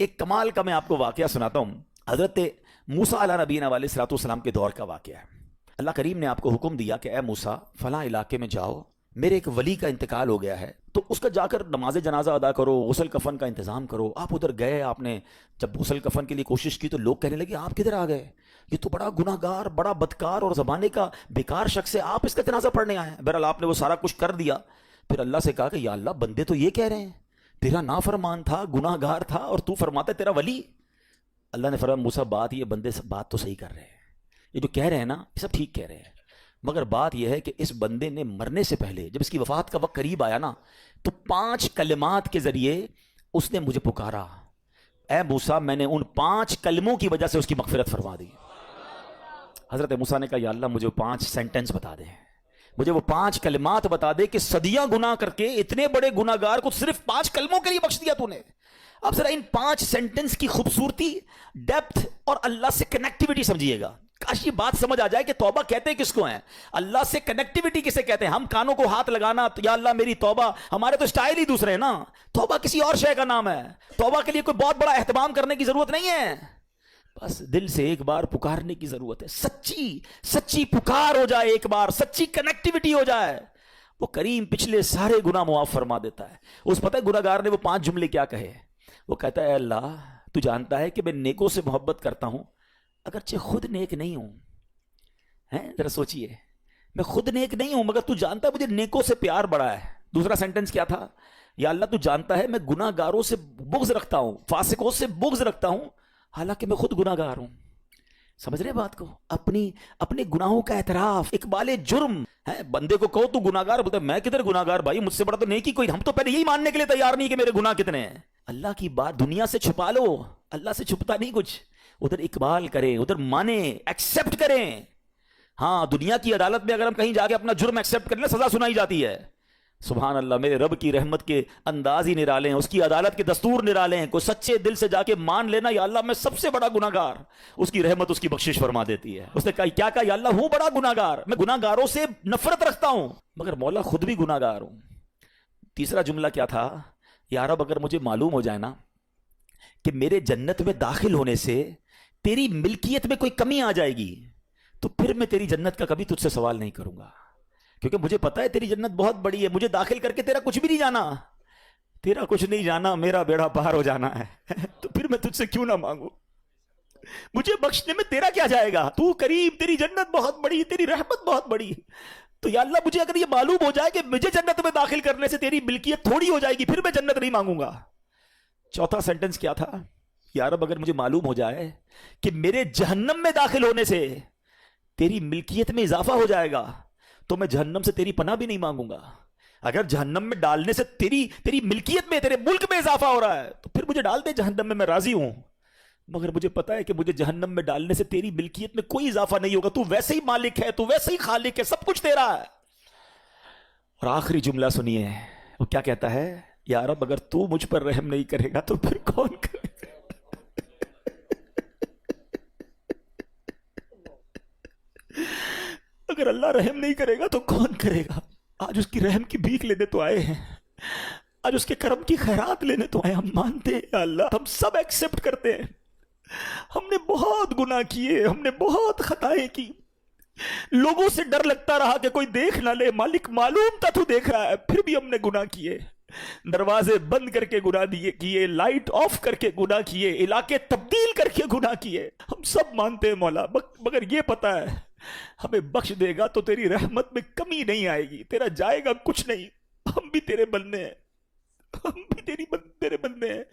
ایک کمال کا میں آپ کو واقعہ سناتا ہوں. حضرت موسیٰ علیہ نبینا علیہ الصلوۃ والسلام کے دور کا واقعہ ہے. اللہ کریم نے آپ کو حکم دیا کہ اے موسیٰ فلاں علاقے میں جاؤ, میرے ایک ولی کا انتقال ہو گیا ہے, تو اس کا جا کر نماز جنازہ ادا کرو, غسل کفن کا انتظام کرو. آپ ادھر گئے, آپ نے جب غسل کفن کے لیے کوشش کی تو لوگ کہنے لگے آپ کدھر آ گئے, یہ تو بڑا گناہ گار, بڑا بدکار اور زمانے کا بیکار شخص ہے, آپ اس کا جنازہ پڑھنے آئے ہیں. بہرحال آپ نے وہ سارا کچھ کر دیا. پھر اللہ سے کہا کہ یا اللہ بندے تو یہ کہہ رہے ہیں تیرا نافرمان تھا, گناہ گار تھا, اور تو فرماتا ہے تیرا ولی. اللہ نے فرمایا موسیٰ بات یہ بندے بات تو صحیح کر رہے ہیں, یہ جو کہہ رہے ہیں نا یہ سب ٹھیک کہہ رہے ہیں, مگر بات یہ ہے کہ اس بندے نے مرنے سے پہلے جب اس کی وفات کا وقت قریب آیا نا تو 5 کلمات کے ذریعے اس نے مجھے پکارا, اے موسیٰ میں نے ان 5 کلموں کی وجہ سے اس کی مغفرت فرما دی. حضرت موسیٰ نے کہا یا اللہ مجھے 5 سینٹنس بتا دے, مجھے وہ 5 کلمات بتا دے کہ صدیاں گناہ کر کے اتنے بڑے گناہ گار کو صرف 5 کلموں کے لیے بخش دیا تو نے. اب ذرا ان 5 سینٹنس کی خوبصورتی, ڈیپتھ اور اللہ سے کنیکٹیوٹی سمجھیے گا. کاش یہ بات سمجھ آ جائے کہ توبہ کہتے کس کو ہیں, اللہ سے کنیکٹیوٹی کسے کہتے ہیں. ہم کانوں کو ہاتھ لگانا یا اللہ میری توبہ, ہمارے تو سٹائل ہی دوسرے ہیں نا. توبہ کسی اور شے کا نام ہے. توبہ کے لیے کوئی بہت بڑا اہتمام کرنے کی ضرورت نہیں ہے, بس دل سے ایک بار پکارنے کی ضرورت ہے. سچی پکار ہو جائے, ایک بار سچی کنیکٹیوٹی ہو جائے, وہ کریم پچھلے سارے گناہ معاف فرما دیتا ہے. اس پتہ ہے گناہ گار نے وہ 5 جملے کیا کہے, وہ کہتا ہے اللہ تو جانتا ہے کہ میں نیکوں سے محبت کرتا ہوں اگرچہ خود نیک نہیں ہوں. ذرا سوچئے, میں خود نیک نہیں ہوں مگر تو جانتا ہے مجھے نیکوں سے پیار بڑا ہے. دوسرا سینٹنس کیا تھا, یا اللہ تو جانتا ہے میں گناہ گاروں سے بغض رکھتا ہوں, فاسقوں سے بغض رکھتا ہوں حالانکہ میں خود گناہ گار ہوں. سمجھ رہے بات کو, اپنے گناہوں کا اعتراف, اقبال جرم ہے. بندے کو کہو تو گناہ گار, بولتا ہے میں کدھر گناہ گار بھائی, مجھ سے بڑا تو نیکی کوئی. ہم تو پہلے یہی ماننے کے لیے تیار نہیں کہ میرے گناہ کتنے ہیں. اللہ کی بات دنیا سے چھپا لو, اللہ سے چھپتا نہیں کچھ. ادھر اقبال کریں, ادھر مانیں, ایکسیپٹ کریں. ہاں دنیا کی عدالت میں اگر ہم کہیں جا کے اپنا جرم ایکسیپٹ کریں سزا سنائی جاتی ہے. سبحان اللہ, میرے رب کی رحمت کے انداز ہی نرالے ہیں, اس کی عدالت کے دستور نرالے ہیں. کوئی سچے دل سے جا کے مان لینا یا اللہ میں سب سے بڑا گناہ گار, اس کی رحمت اس کی بخشش فرما دیتی ہے. اس نے کہا کیا کہا, یا اللہ ہوں بڑا گناہ گار, میں گناہ گاروں سے نفرت رکھتا ہوں مگر مولا خود بھی گناہ گار ہوں. تیسرا جملہ کیا تھا, یا رب اگر مجھے معلوم ہو جائے نا کہ میرے جنت میں داخل ہونے سے تیری ملکیت میں کوئی کمی آ جائے گی تو پھر میں تیری جنت کا کبھی تجھ سے سوال نہیں کروں گا, کیونکہ مجھے پتا ہے تیری جنت بہت بڑی ہے. مجھے داخل کر کے تیرا کچھ بھی نہیں جانا, تیرا کچھ نہیں جانا, میرا بیڑا پار ہو جانا ہے. تو پھر میں تجھ سے کیوں نہ مانگوں, مجھے بخشنے میں تیرا کیا جائے گا. تو کریم, تیری جنت بہت بڑی, تیری رحمت بہت بڑی. تو یا اللہ مجھے اگر یہ معلوم ہو جائے کہ مجھے جنت میں داخل کرنے سے تیری ملکیت تھوڑی ہو جائے گی پھر میں جنت نہیں مانگوں گا. چوتھا سینٹنس کیا تھا, یا رب اگر مجھے معلوم ہو جائے کہ میرے جہنم میں داخل ہونے سے تیری ملکیت میں اضافہ ہو جائے گا تو میں جہنم سے تیری پناہ بھی نہیں مانگوں گا. اگر جہنم میں ڈالنے سے تیری ملکیت میں, تیرے ملک میں اضافہ ہو رہا ہے تو پھر مجھے ڈال دے جہنم میں راضی ہوں, مگر مجھے پتا ہے کہ مجھے جہنم میں ڈالنے سے تیری ملکیت میں کوئی اضافہ نہیں ہوگا. تو ویسے ہی مالک ہے, تو ویسے ہی خالق ہے, سب کچھ تیرا ہے. اور آخری جملہ سنیے, وہ کیا کہتا ہے, یا رب اگر تو مجھ پر رحم نہیں کرے گا تو پھر کون کرے گا. اگر اللہ رحم نہیں کرے گا تو کون کرے گا. آج اس کی رحم کی بھیک لینے تو آئے ہیں, آج اس کے کرم کی خیرات لینے تو آئے. ہم مانتے ہیں یا اللہ, ہم سب ایکسیپٹ کرتے ہیں, ہم نے بہت گناہ کیے, ہم نے بہت خطائیں کی, لوگوں سے ڈر لگتا رہا کہ کوئی دیکھ نہ لے. مالک معلوم تھا تو دیکھ رہا ہے, پھر بھی ہم نے گناہ کیے. دروازے بند کر کے گناہ کیے, لائٹ آف کر کے گناہ کیے, علاقے تبدیل کر کے گناہ کیے. ہم سب مانتے ہیں مولا, مگر یہ پتا ہے ہمیں بخش دے گا تو تیری رحمت میں کمی نہیں آئے گی, تیرا جائے گا کچھ نہیں. ہم بھی تیرے بندے ہیں, ہم بھی تیرے بندے ہیں,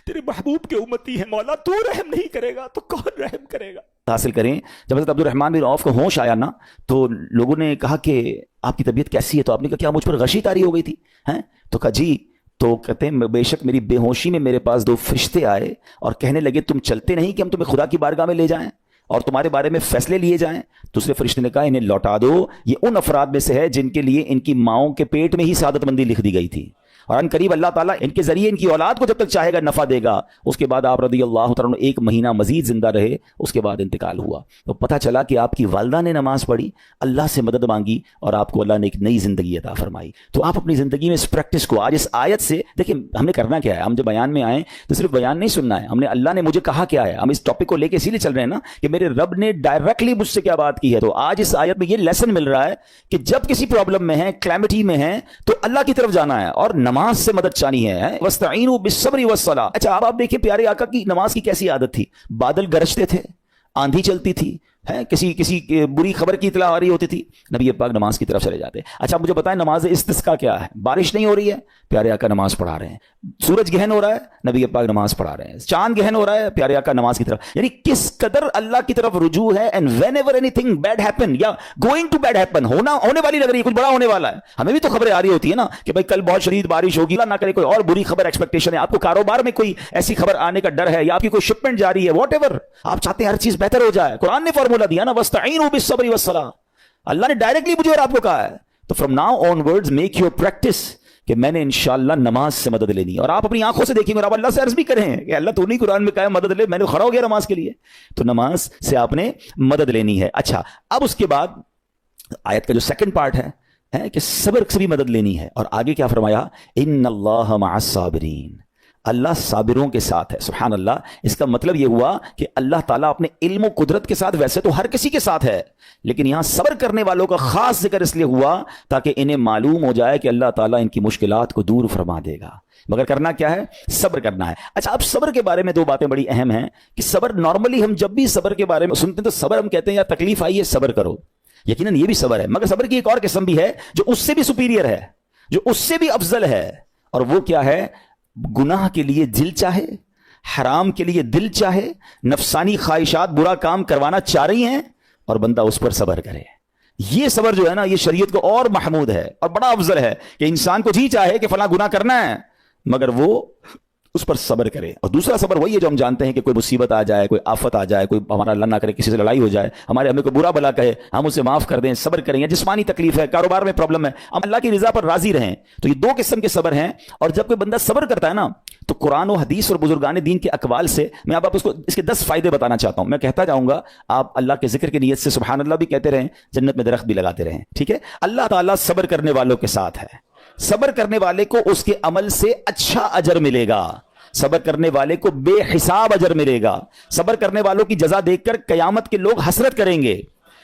تیرے محبوب کے امتی ہیں مولا. تو رحم نہیں کرے گا تو کون رحم کرے گا. حاصل کریں. جب حضرت عبدالرحمن بن عوف کو ہوش آیا نا تو لوگوں نے کہا کہ آپ کی طبیعت کیسی ہے, تو آپ نے کہا کیا مجھ پر غشی طاری ہو گئی تھی ہیں. تو کہا جی, تو کہتے ہیں بے شک میری بے ہوشی میں میرے پاس 2 فرشتے آئے اور کہنے لگے تم چلتے نہیں کہ ہم تمہیں خدا کی بارگاہ میں لے جائیں اور تمہارے بارے میں فیصلے لیے جائیں. دوسرے فرشتے نے کہا انہیں لوٹا دو, یہ ان افراد میں سے ہے جن کے لیے ان کی ماؤں کے پیٹ میں ہی سعادت مندی لکھ دی گئی تھی. اور ان قریب اللہ تعالیٰ ان کے ذریعے ان کی اولاد کو جب تک چاہے گا نفع دے گا. اس کے بعد آپ رضی اللہ تعالیٰ ایک مہینہ مزید زندہ رہے, اس کے بعد انتقال ہوا. تو پتہ چلا کہ آپ کی والدہ نے نماز پڑھی, اللہ سے مدد مانگی, اور آپ کو اللہ نے ایک نئی زندگی عطا فرمائی. تو آپ اپنی زندگی میں اس پریکٹس کو آج اس آیت سے دیکھیں, ہم نے کرنا کیا ہے, ہم جب بیان میں آئیں تو صرف بیان نہیں سننا ہے, ہم نے اللہ نے مجھے کہا کیا ہے, ہم اس ٹاپک کو لے کے اسی لیے چل رہے ہیں نا کہ میرے رب نے ڈائریکٹلی مجھ سے کیا بات کی ہے. تو آج اس آیت میں یہ لیسن مل رہا ہے کہ جب کسی پرابلم میں ہیں, کلیمٹی میں ہیں, تو اللہ کی طرف جانا ہے اور نماز سے مدد چانی ہے. وَاسْتَعِينُوا بِالصَّبْرِ وَالصَّلَاةِ. اچھا اب آپ دیکھیں پیارے آقا کی نماز کی کیسی عادت تھی. بادل گرجتے تھے, آندھی چلتی تھی, کسی بری خبر کی اطلاع آ رہی ہوتی تھی, نبی پاک نماز کی طرف چلے جاتے. اچھا مجھے بتائیں نماز استسقاء کیا ہے؟ بارش نہیں ہو رہی ہے, پیارے آقا نماز پڑھا رہے ہیں. سورج گہن ہو رہا ہے, نبی پاک نماز پڑھا رہے ہیں. چاند گہن ہو رہا ہے, پیارے آقا نماز کی طرف. یعنی کس قدر اللہ کی طرف رجوع ہے. And whenever anything bad happen یا گوئنگ ٹو بیڈ ہیپن, ہونے والی لگ رہی ہے, کچھ بڑا ہونے والا ہے. ہمیں بھی تو خبریں آ رہی ہوتی ہے نا کہ بھائی کل بہت شدید بارش ہوگی, اللہ نہ کرے کوئی اور بری خبر ایکسپیکٹیشن ہے, آپ کو کاروبار میں کوئی ایسی خبر آنے کا ڈر ہے, یا آپ کی کوئی شپمنٹ جاری ہے, واٹ ایور آپ چاہتے ہیں ہر چیز بہتر ہو جائے. قرآن نے فارمولا دیا نا, وَاسْتَعِينُوا بِالصَّبْرِ وَالصَّلَاةِ. اللہ نے ڈائریکٹلی مجھے اور آپ کو کہا ہے. تو from now on words make your practice کہ میں نے انشاءاللہ نماز سے مدد لینی ہے. اور آپ اپنی آنکھوں سے دیکھیں اور آپ اللہ سے عرض بھی کریں کہ اللہ تو نہیں قرآن میں کہا ہے مدد لے, میں نے کھڑا ہو گیا نماز کے لیے. تو نماز سے آپ نے مدد لینی ہے. اچھا اب اس کے بعد آیت کا جو سیکنڈ پارٹ ہے کہ صبر سے بھی مدد لینی ہے. اور آگے کیا فرمایا, ان اللہ مع الصابرین, اللہ صابروں کے ساتھ ہے. سبحان اللہ. اس کا مطلب یہ ہوا کہ اللہ تعالیٰ اپنے علم و قدرت کے ساتھ ویسے تو ہر کسی کے ساتھ ہے, لیکن یہاں صبر کرنے والوں کا خاص ذکر اس لیے ہوا تاکہ انہیں معلوم ہو جائے کہ اللہ تعالیٰ ان کی مشکلات کو دور فرما دے گا. مگر کرنا کیا ہے؟ صبر کرنا ہے. اچھا اب صبر کے بارے میں دو باتیں بڑی اہم ہیں کہ صبر نارملی ہم جب بھی صبر کے بارے میں سنتے ہیں تو صبر ہم کہتے ہیں یا تکلیف آئی ہے صبر کرو, یقیناً یہ بھی صبر ہے, مگر صبر کی ایک اور قسم بھی ہے جو اس سے بھی سپیریئر ہے, جو اس سے بھی افضل ہے. اور وہ کیا ہے؟ گناہ کے لیے دل چاہے, حرام کے لیے دل چاہے, نفسانی خواہشات برا کام کروانا چاہ رہی ہیں اور بندہ اس پر صبر کرے. یہ صبر جو ہے نا, یہ شریعت کو اور محمود ہے اور بڑا افضل ہے کہ انسان کو جی چاہے کہ فلاں گناہ کرنا ہے مگر وہ اس پر صبر کرے. اور دوسرا صبر وہی ہے جو ہم جانتے ہیں کہ کوئی مصیبت آ جائے, کوئی آفت آ جائے, کوئی ہمارا اللہ نہ کرے کسی سے لڑائی ہو جائے, ہمیں کوئی برا بلا کہے, ہم اسے معاف کر دیں, صبر کریں. یا جسمانی تکلیف ہے, کاروبار میں پرابلم ہے, ہم اللہ کی رضا پر راضی رہیں. تو یہ دو قسم کے صبر ہیں. اور جب کوئی بندہ صبر کرتا ہے نا تو قرآن و حدیث اور بزرگان دین کے اقوال سے میں آپ کو اس کے 10 فائدے بتانا چاہتا ہوں. میں کہتا جاؤں گا, آپ اللہ کے ذکر کی نیت سے سبحان اللہ بھی کہتے رہیں, جنت میں درخت بھی لگاتے رہیں. ٹھیک ہے. اللہ تعالیٰ صبر کرنے والوں کے ساتھ ہے. صبر کرنے والے کو اس کے عمل سے اچھا اجر ملے گا, صبر کرنے والے کو بے حساب اجر ملے گا. صبر کرنے والوں کی جزا دیکھ کر قیامت کے لوگ حسرت کریں گے.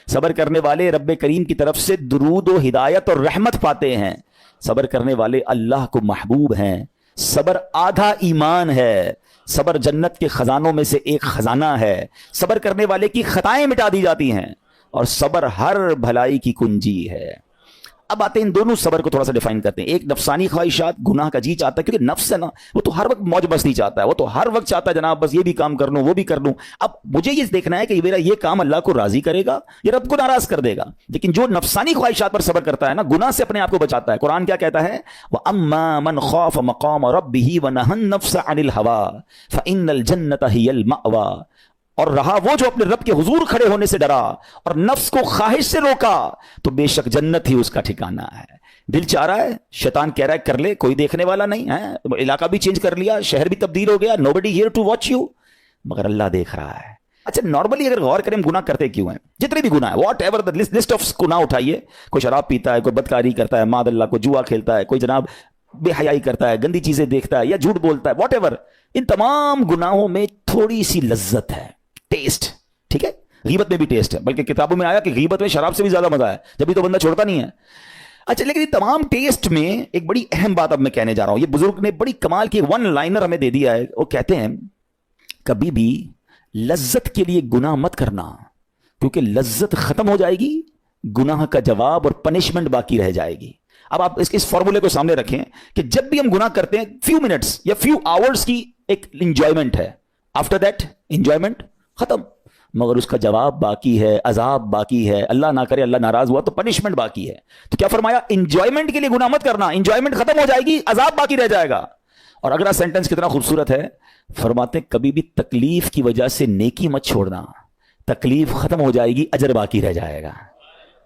صبر کرنے والے رب کریم کی طرف سے درود و ہدایت اور رحمت پاتے ہیں. صبر کرنے والے اللہ کو محبوب ہیں. صبر آدھا ایمان ہے. صبر جنت کے خزانوں میں سے ایک خزانہ ہے. صبر کرنے والے کی خطائیں مٹا دی جاتی ہیں اور صبر ہر بھلائی کی کنجی ہے. اب آتے ہیں ان دونوں صبر کو تھوڑا سا ڈیفائن کرتے ہیں. ایک نفسانی خواہشات, گناہ کا جی چاہتا ہے, کیونکہ نفس ہے نا وہ تو ہر وقت موج مستی چاہتا ہے, وہ تو ہر وقت چاہتا ہے جناب بس یہ بھی کام کر لوں وہ بھی کر لوں. اب مجھے یہ دیکھنا ہے کہ میرا یہ کام اللہ کو راضی کرے گا یا رب کو ناراض کر دے گا. لیکن جو نفسانی خواہشات پر صبر کرتا ہے نا, گناہ سے اپنے آپ کو بچاتا ہے. قرآن کیا کہتا ہے, وَأَمَّا مَنْ خَافَ مَقَامَ رَبِّهِ وَنَهَى النَّفْسَ عَنِ الْهَوَىٰ فَإِنَّ الْجَنَّةَ هِيَ الْمَأْوَىٰ. اور رہا وہ جو اپنے رب کے حضور کھڑے ہونے سے ڈرا اور نفس کو خواہش سے روکا تو بے شک جنت ہی اس کا ٹھکانہ ہے. دل چاہ رہا ہے, شیطان کہہ رہا ہے کر لے, کوئی دیکھنے والا نہیں ہے, علاقہ بھی چینج کر لیا, شہر بھی تبدیل ہو گیا, nobody here to watch you, مگر اللہ دیکھ رہا ہے. اچھا نارملی اگر غور کریں گناہ کرتے کیوں ہیں, جتنے بھی گناہ ہیں, what ever the list of گناہ اٹھائیے, کوئی شراب پیتا ہے, کوئی بدکاری کرتا ہے, ماد اللہ, کوئی جوا کھیلتا ہے, کوئی جناب بے حیائی کرتا ہے, گندی چیزیں دیکھتا ہے یا جھوٹ بولتا ہے, واٹ ایور, ان تمام گناہوں میں تھوڑی سی لذت ہے, ٹیسٹ. ٹھیک ہے, غیبت میں بھی ٹیسٹ ہے, بلکہ کتابوں میں آیا کہ غیبت میں شراب سے بھی زیادہ مزہ ہے, جبھی تو بندہ چھوڑتا نہیں ہے. اچھا لیکن یہ تمام ٹیسٹ میں ایک بڑی اہم بات اب میں کہنے جا رہا ہوں. یہ بزرگ نے بڑی کمال کی ون لائنر ہمیں دے دیا ہے. وہ کہتے ہیں کبھی بھی لذت کے لیے گناہ مت کرنا, کیونکہ لذت ختم ہو جائے گی, گناہ کا جواب اور پنشمنٹ باقی رہ جائے گی. اب آپ اس فارمولے کو سامنے رکھیں کہ جب بھی ہم گناہ کرتے ہیں فیو منٹس یا فیو آورز کی ایک انجوائمنٹ ہے, آفٹر دیٹ انجوائمنٹ ختم, مگر اس کا جواب باقی ہے, عذاب باقی ہے, اللہ نہ کرے اللہ ناراض ہوا تو پنشمنٹ باقی ہے. تو کیا فرمایا, انجوائمنٹ کے لیے گناہ مت کرنا, انجوائمنٹ ختم ہو جائے گی, عذاب باقی رہ جائے گا. اور اگلا سینٹنس کتنا خوبصورت ہے, فرماتے کبھی بھی تکلیف کی وجہ سے نیکی مت چھوڑنا, تکلیف ختم ہو جائے گی, اجر باقی رہ جائے گا.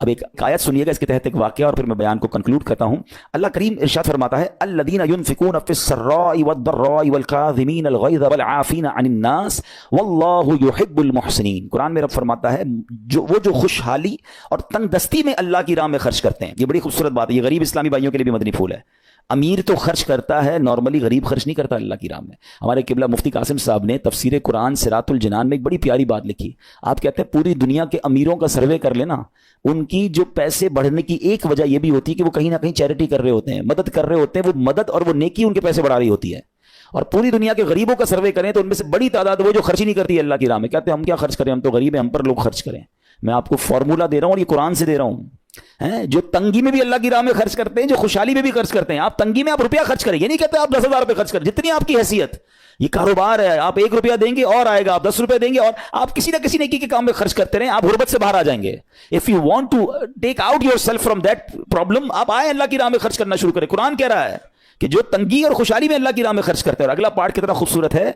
اب ایک آیت سنیے گا اس کے تحت ایک واقعہ اور پھر میں بیان کو کنکلوڈ کرتا ہوں. اللہ کریم ارشاد فرماتا ہے الذین ينفقون فی السراء والضراء والکاظمین الغیظ والعافین عن الناس واللہ یحب المحسنین. قرآن میں رب فرماتا ہے جو خوشحالی اور تنگ دستی میں اللہ کی راہ میں خرچ کرتے ہیں. یہ بڑی خوبصورت بات ہے. یہ غریب اسلامی بھائیوں کے لیے بھی مدنی پھول ہے. امیر تو خرچ کرتا ہے نارملی, غریب خرچ نہیں کرتا اللہ کی راہ میں. ہمارے قبلہ مفتی قاسم صاحب نے تفسیر قرآن صراط الجنان میں ایک بڑی پیاری بات لکھی. آپ کہتے ہیں پوری دنیا کے امیروں کا سروے کر لینا, ان کی جو پیسے بڑھنے کی ایک وجہ یہ بھی ہوتی ہے کہ وہ کہیں نہ کہیں چیریٹی کر رہے ہوتے ہیں, مدد کر رہے ہوتے ہیں. وہ مدد اور وہ نیکی ان کے پیسے بڑھا رہی ہوتی ہے. اور پوری دنیا کے غریبوں کا سروے کریں تو ان میں سے بڑی تعداد وہ جو خرچ ہی نہیں کرتی ہے اللہ کی راہ میں. کہتے ہیں ہم کیا خرچ کریں, ہم تو غریب ہیں, ہم پر لوگ خرچ کریں. میں آپ کو فارمولہ دے رہا ہوں اور یہ قرآن سے دے رہا ہوں. جو تنگی میں بھی اللہ کی راہ میں خرچ کرتے ہیں, جو خوشحالی میں بھی خرچ کرتے ہیں. آپ تنگی میں آپ روپیہ خرچ کریں, یہ نہیں کہتے آپ 10,000 روپے خرچ کریں, جتنی آپ کی حیثیت. یہ کاروبار ہے, آپ 1 روپیہ دیں گے اور آئے گا, آپ 10 روپے دیں گے اور آپ کسی نہ کسی نیکی کے کام میں خرچ کرتے رہیں, آپ غربت سے باہر آ جائیں گے. If you want to take out yourself from that problem, آپ آئے اللہ کی راہ میں خرچ کرنا شروع کریں. قرآن کہہ رہا ہے کہ جو تنگی اور خوشحالی میں اللہ کی راہ میں خرچ کرتے ہیں. اور اگلا پارٹ کتنا خوبصورت ہے,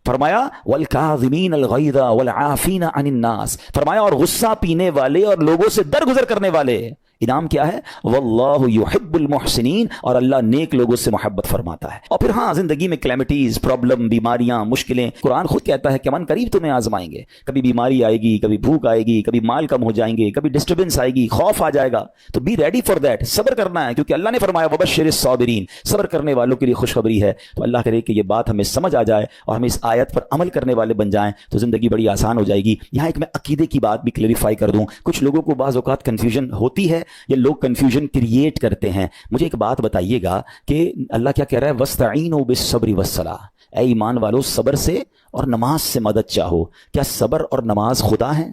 فرمایا والکاظمین الغیظ والعافین عن الناس, فرمایا اور غصہ پینے والے اور لوگوں سے درگزر کرنے والے. انعام کیا ہے, واللہ یحب المحسنین, اور اللہ نیک لوگوں سے محبت فرماتا ہے. اور پھر ہاں زندگی میں کلیمٹیز, پرابلم, بیماریاں, مشکلیں, قرآن خود کہتا ہے کہ من قریب تمہیں آزمائیں گے. کبھی بیماری آئے گی, کبھی بھوک آئے گی, کبھی مال کم ہو جائیں گے, کبھی ڈسٹربنس آئے گی, خوف آ جائے گا. تو بی ریڈی فار دیٹ, صبر کرنا ہے, کیونکہ اللہ نے فرمایا وبشر الصابرین, صبر کرنے والوں کے لیے خوشخبری ہے. تو اللہ کرے کہ یہ بات ہمیں سمجھ آ جائے اور ہم اس آیت پر عمل کرنے والے بن جائیں تو زندگی بڑی آسان ہو جائے گی. یہاں ایک میں عقیدے کی بات بھی کلیریفائی کر دوں. کچھ لوگوں کو بعض اوقات کنفیوژن ہوتی ہے, یا لوگ کنفیوژن کریٹ کرتے ہیں. مجھے ایک بات بتائیے گا کہ اللہ کیا کہہ رہا ہے, وَاسْتَعِينُوا بِالصَّبْرِ وَالصَّلَاةِ, اے ایمان والو صبر سے اور نماز سے مدد چاہو. کیا صبر اور نماز خدا ہیں؟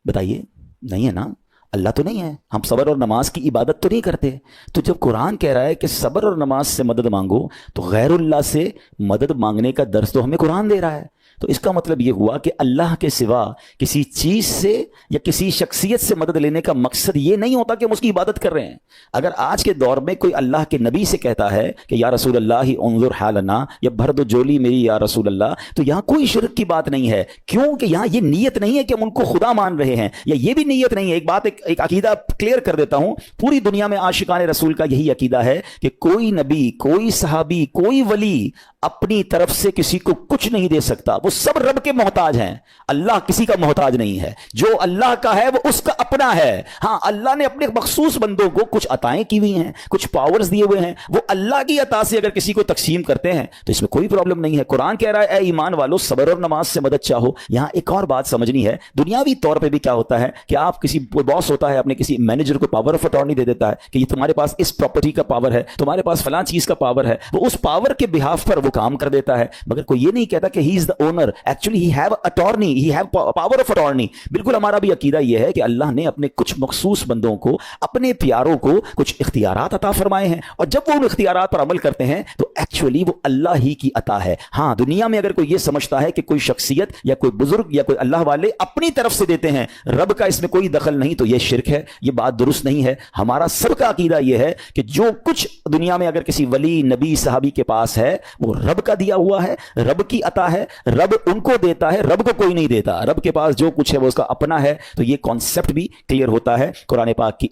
بتائیے, نہیں ہے نا, اللہ تو نہیں ہے. ہم صبر اور نماز کی عبادت تو نہیں کرتے. تو جب قرآن کہہ رہا ہے کہ صبر اور نماز سے مدد مانگو, تو غیر اللہ سے مدد مانگنے کا درس تو ہمیں قرآن دے رہا ہے. تو اس کا مطلب یہ ہوا کہ اللہ کے سوا کسی چیز سے یا کسی شخصیت سے مدد لینے کا مقصد یہ نہیں ہوتا کہ ہم اس کی عبادت کر رہے ہیں. اگر آج کے دور میں کوئی اللہ کے نبی سے کہتا ہے کہ یا رسول اللہ انظر حالنا, یا بھر دو جولی میری یا رسول اللہ, تو یہاں کوئی شرک کی بات نہیں ہے. کیوں کہ یہاں یہ نیت نہیں ہے کہ ہم ان کو خدا مان رہے ہیں, یا یہ بھی نیت نہیں ہے. ایک بات, ایک عقیدہ کلیئر کر دیتا ہوں. پوری دنیا میں عاشقان رسول کا یہی عقیدہ ہے کہ کوئی نبی, کوئی صحابی, کوئی ولی اپنی طرف سے کسی کو کچھ نہیں دے سکتا. وہ سب رب کے محتاج ہیں. اللہ کسی کا محتاج نہیں ہے. جو اللہ کا ہے وہ اس کا اپنا ہے. ہاں اللہ نے اپنے مخصوص بندوں کو کچھ عطائیں کی ہوئی ہیں, کچھ پاورز دیے ہوئے ہیں, وہ اللہ کی عطا سے اگر کسی کو تقسیم کرتے ہیں تو اس میں کوئی پرابلم نہیں ہے. قرآن کہہ رہا ہے اے ایمان والو صبر اور نماز سے مدد چاہو. یہاں ایک اور بات سمجھنی ہے. دنیاوی طور پہ بھی کیا ہوتا ہے کہ آپ کسی باس ہوتا ہے, اپنے کسی مینیجر کو پاور آف اٹارنی دے دیتا ہے کہ یہ تمہارے پاس اس پراپرٹی کا پاور ہے, تمہارے پاس فلاں چیز کا پاور ہے. وہ اس پاور کے بہاف پر وہ کام کر دیتا ہے, مگر کوئی یہ نہیں کہتا کہ he is the owner. Actually he have attorney, he have power of attorney. بالکل ہمارا بھی عقیدہ یہ ہے کہ اللہ نے اپنے کچھ مخصوص بندوں کو, اپنے پیاروں کو کچھ اختیارات عطا فرمائے ہیں, اور جب وہ ان اختیارات پر عمل کرتے ہیں تو ایکچولی وہ اللہ ہی کی عطا ہے. ہاں دنیا میں اگر کوئی یہ سمجھتا ہے کہ کوئی شخصیت یا کوئی بزرگ یا کوئی اللہ والے اپنی طرف سے دیتے ہیں, رب کا اس میں کوئی دخل نہیں, تو یہ شرک ہے, یہ بات درست نہیں ہے. ہمارا سب کا عقیدہ یہ ہے کہ جو کچھ دنیا میں اگر کسی ولی, نبی, صحابی کے پاس ہے وہ رب کا دیا ہوا ہے, رب کی عطا ہے, رب ان کو دیتا ہے, رب کو کوئی نہیں دیتا. رب کے پاس جو کچھ ہے وہ اس کا اپنا ہے. تو یہ کانسیپٹ بھی کلیئر ہوتا ہے قرآن پاک کی